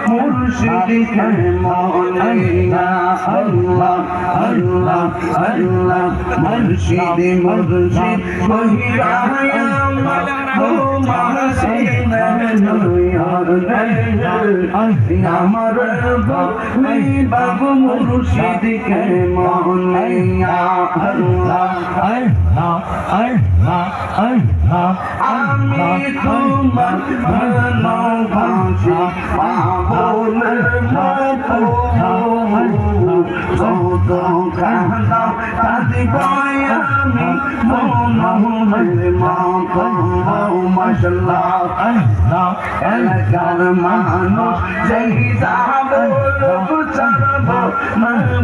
মুর্শিদ কে মৌলানা আল্লাহ আল্লাহ আল্লাহ মুর্শিদ মুর্শিদ কহিরা আমার বাবু মুর্শিদ কে মৌলানা আল্লাহ আল্লাহ আল্লাহ আল্লাহ আমি তোমার ভালোবাসি পাগলের মতো যত কাঁদাও কাঁদিব আমি মনের মতো মাশাআল্লাহ আল্লাহ এলাকার মানুষ যেই যাব চাব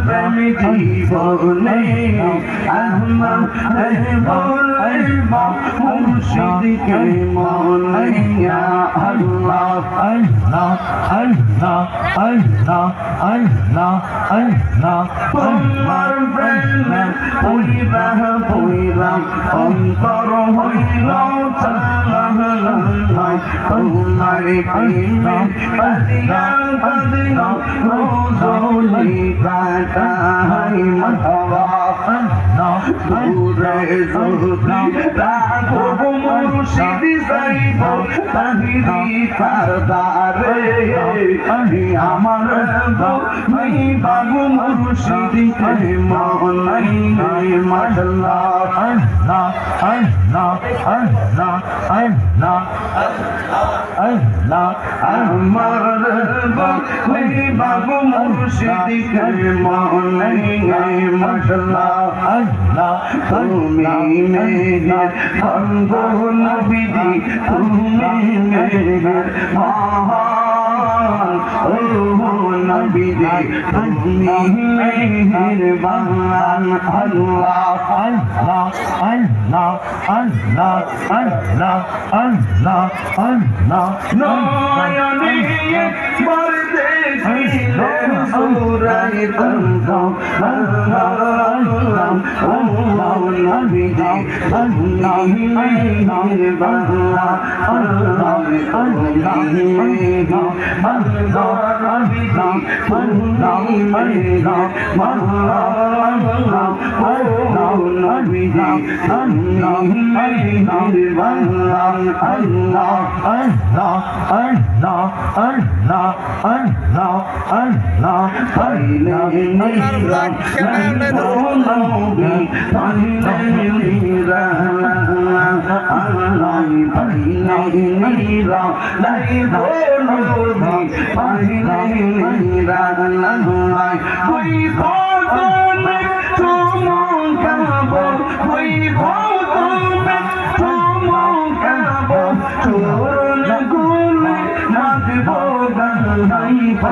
প্রেম জীবনে আমার বলব মুর্শিদ কে মৌলানা আল্লাহ আল্লাহ আল্লাহ আল্লাহ আল্লাহ আল্লাহ তোমার প্রেমে পইরা পইরা অন্তর হইল চালাই তোমার প্রেমে পাদিয়া পাদিয়া রোজলি কাটাই মাধবা দূরে যদি রাঘব মুর্শিদ যাইব তাহিরি কারদারে আমার বাবু মুর্শিদ কে মৌলানা মাশাআল্লাহ আল্লাহ আল্লাহ আল্লাহ আল্লাহ আল্লাহ আমার বাবু মুর্শিদ কে মৌলানা মাশাআল্লাহ আল্লাহ তুমি মেহের বন্ধু নবীজি তুমি মেহের ও নবীজি তুমি মেহেরবান আল্লাহ আল্লাহ আল্লাহ আল্লাহ আল্লাহ আল্লাহ আল্লাহ নয়নে একবার দেখিলেন সূরায় তমতম আল্লাহ আল্লাহ নবীজি তুমি মেহেরবান আল্লাহ আল্লাহ